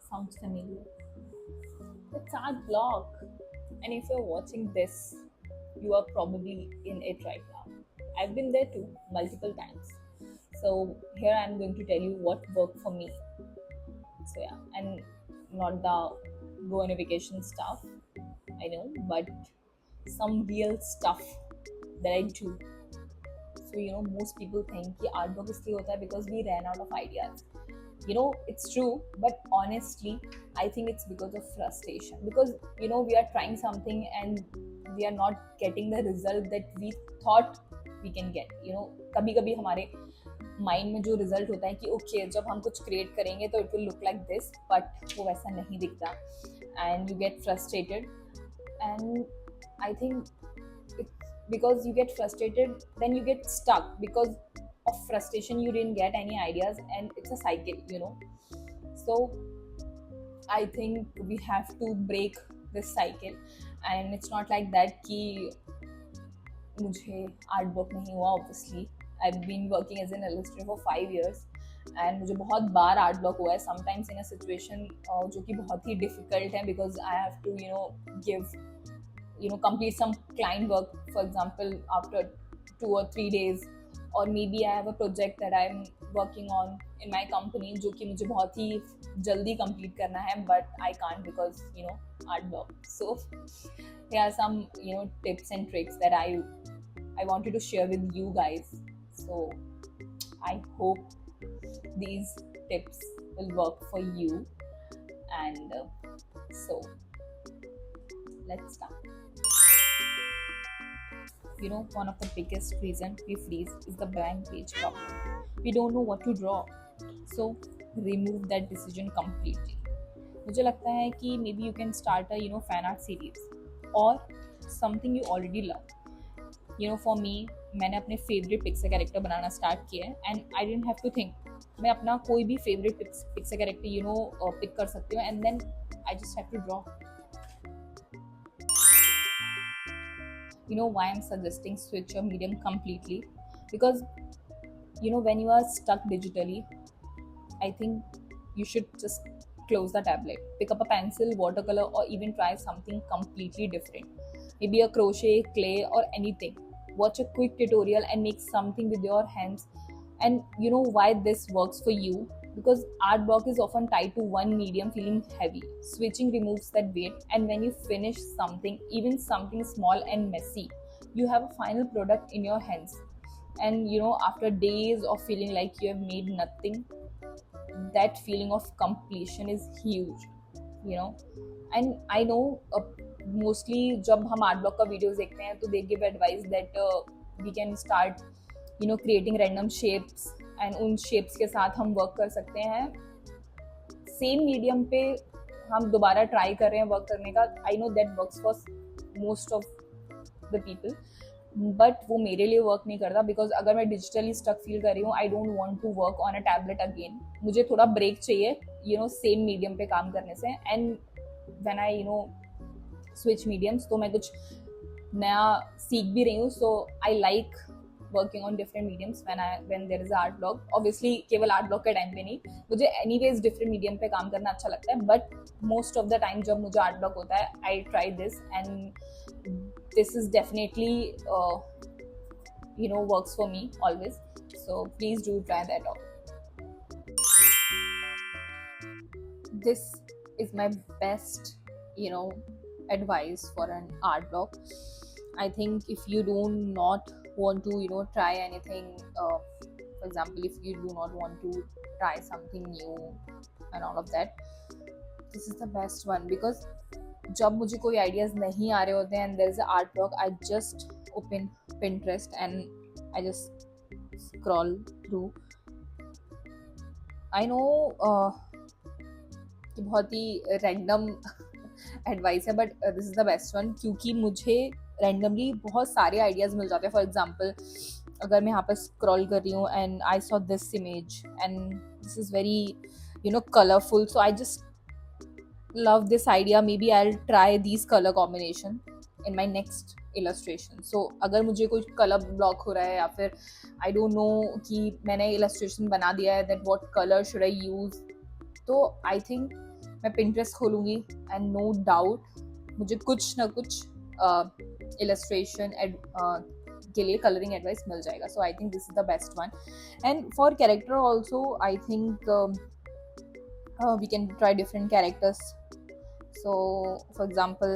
Sounds familiar. It's art block. And if you're watching this, you are probably in it right now. I've been there too, multiple times. So here I'm going to tell you what worked for me. So yeah, and not the go on a vacation stuff, I know, but some real stuff that I do. So most people think कि art block इसलिए होता है because we ran out of ideas. It's true, but honestly I think it's because of frustration, because we are trying something and we are not getting the result that we thought we can get. कभी कभी हमारे mind में जो result होता है कि okay जब हम कुछ क्रिएट करेंगे तो it will look like this, but वो वैसा नहीं दिखता and you get frustrated. And I think because you get frustrated, then you get stuck because of frustration. You didn't get any ideas and it's a cycle. So I think we have to break this cycle, and it's not like that कि मुझे art work नहीं हुआ. Obviously I have been working as an illustrator for 5 years and मुझे बहुत बार art block हुआ है, sometimes in a situation जो कि बहुत ही डिफिकल्ट है, because I have to give complete some client work, for example, after 2 or 3 days, or maybe I have a project that I'm working on in my company जो कि मुझे बहुत ही जल्दी complete करना है, but I can't because art block. So here are some tips and tricks that I wanted to share with you guys. So I hope these tips will work for you, and so let's start. One of the biggest reason we freeze is the blank page problem. We don't know what to draw, so remove that decision completely. मुझे लगता है कि maybe you can start a fan art series or something you already love. For me, मैंने अपने favorite Pixar character बनाना start किया है, and I didn't have to think. मैं अपना कोई भी favorite Pixar character pick कर सकती हूँ, and then I just have to draw. Why I'm suggesting switch your medium completely, because when you are stuck digitally, I think you should just close the tablet, pick up a pencil, watercolor, or even try something completely different, maybe a crochet, clay, or anything. Watch a quick tutorial and make something with your hands. And why this works for you, because art block is often tied to one medium feeling heavy. Switching removes that weight, and when you finish something, even something small and messy, you have a final product in your hands. And after days of feeling like you have made nothing, that feeling of completion is huge. And I know mostly जब हम art block का videos देखते हैं तो they give advice that we can start creating random shapes, and उन shapes के साथ हम वर्क कर सकते हैं सेम मीडियम पे. हम दोबारा ट्राई कर रहे हैं वर्क करने का. I know that works for most of the people, but वो मेरे लिए वर्क नहीं करता, बिकॉज अगर मैं डिजिटली स्टक फील कर रही हूँ, I don't want to work on a tablet again. मुझे थोड़ा ब्रेक चाहिए सेम मीडियम पे काम करने से. And when I switch mediums, तो मैं कुछ नया सीख भी रही हूँ. So I like working on different mediums when there is art block. Obviously केवल आर्ट ब्लॉक के टाइम पे नहीं, मुझे एनीवेज डिफरेंट मीडियम पे काम करना अच्छा लगता है, but most of the time जब मुझे आर्ट ब्लॉक होता है, I try this, and this is definitely works for me always. So please do try that out. This is my best advice for an art block. I think if you do not want to try anything, for example, if you do not want to try something new and all of that, this is the best one. Because जब मुझे कोई ideas नहीं आ रहे होते हैं and there is a art block, I just open Pinterest and I just scroll through. I know कि बहुत ही random advice है, but this is the best one, क्योंकि मुझे रैंडमली बहुत सारे आइडियाज़ मिल जाते हैं. फॉर एग्जांपल, अगर मैं यहाँ पर स्क्रॉल कर रही हूँ and I saw this image and this is very colorful, so I just love this idea. Maybe I'll try these color combination in my next illustration. So अगर मुझे कोई कलर ब्लॉक हो रहा है या फिर I don't know कि मैंने illustration बना दिया है that what color should I use, तो I think मैं Pinterest खोलूँगी and no doubt मुझे कुछ ना कुछ illustration के लिए coloring advice मिल जाएगा. So I think this is the best one. And for character also, I think we can try different characters. So for example,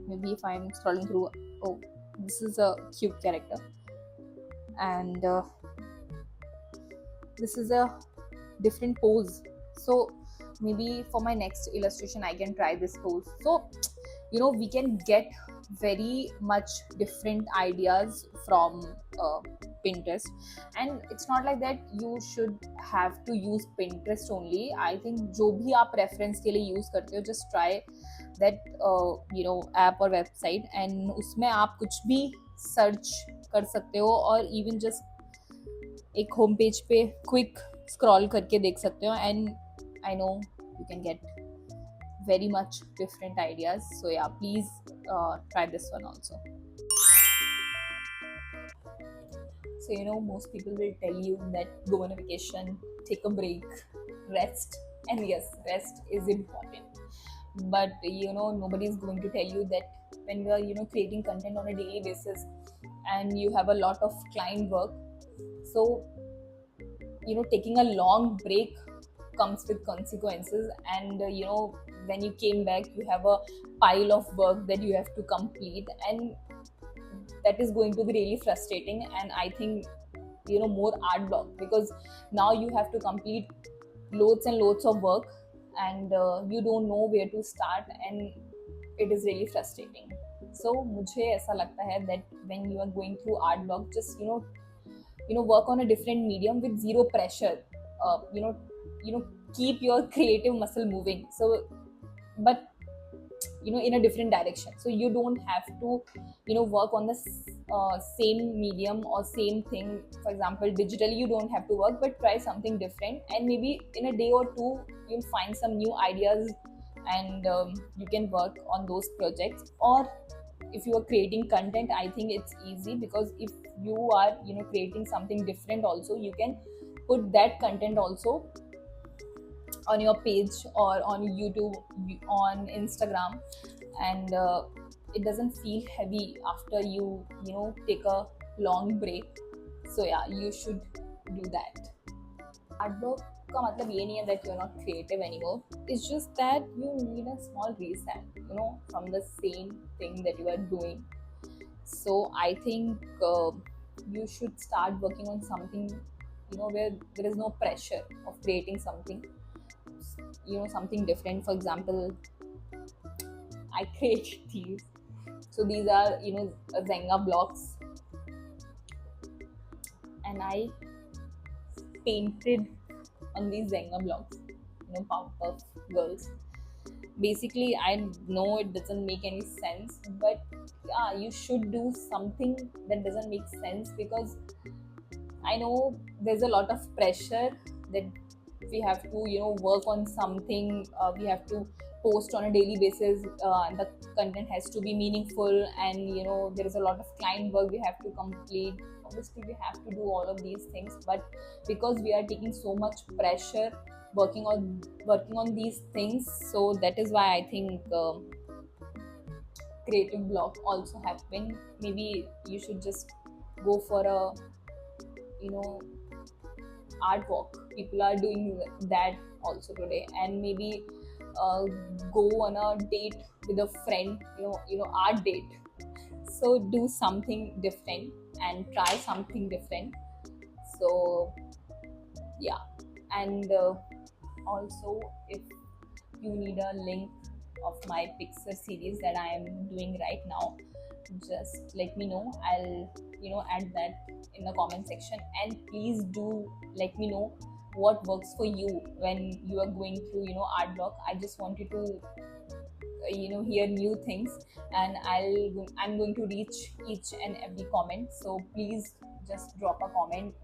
maybe if I'm scrolling through, oh, this is a cute character, and this is a different pose. So maybe for my next illustration I can try this pose. So we can get very much different ideas from Pinterest, and it's not like that you should have to use Pinterest only. I think जो भी आप reference के लिए use करते हो, just try that app or website, and उसमें आप कुछ भी search कर सकते हो, और even just एक home page पे quick scroll करके देख सकते हो, and I know you can get very much different ideas. So yeah, please try this one also. So most people will tell you that go on a vacation, take a break, rest, and yes, rest is important, but nobody is going to tell you that when you are creating content on a daily basis and you have a lot of client work, so taking a long break comes with consequences, and when you came back you have a pile of work that you have to complete, and that is going to be really frustrating. And I think more art block, because now you have to complete loads and loads of work, and you don't know where to start, and it is really frustrating. So मुझे ऐसा लगता है that when you are going through art block, just work on a different medium with zero pressure. Keep your creative muscle moving, so but in a different direction. So you don't have to work on the same medium or same thing. For example, digitally you don't have to work, but try something different, and maybe in a day or two you'll find some new ideas, and you can work on those projects. Or if you are creating content, I think it's easy, because if you are creating something different also, you can put that content also on your page or on YouTube, on Instagram, and it doesn't feel heavy after you take a long break. So yeah, you should do that. Art work का मतलब ये नहीं है that you're not creative anymore. It's just that you need a small reset, from the same thing that you are doing. So I think you should start working on something where there is no pressure of creating something something different. For example, I created these. So these are Zenga blocks, and I painted on these Zenga blocks Powerpuff Girls. Basically, I know it doesn't make any sense, but yeah, you should do something that doesn't make sense, because I know there's a lot of pressure that we have to work on something. We have to post on a daily basis, and the content has to be meaningful, and there is a lot of client work we have to complete. Obviously we have to do all of these things, but because we are taking so much pressure working on these things, so that is why I think creative block also happen. Maybe you should just go for a art walk. People are doing that also today, and maybe go on a date with a friend, art date. So do something different and try something different. So yeah, and also if you need a link of my Pixar series that I am doing right now, just let me know. I'll add that in the comment section, and please do let me know what works for you when you are going through, art block. I just wanted to hear new things, and I'm going to reach each and every comment. So please just drop a comment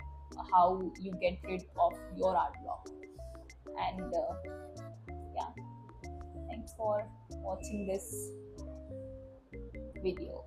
how you get rid of your art block. And yeah, thanks for watching this video.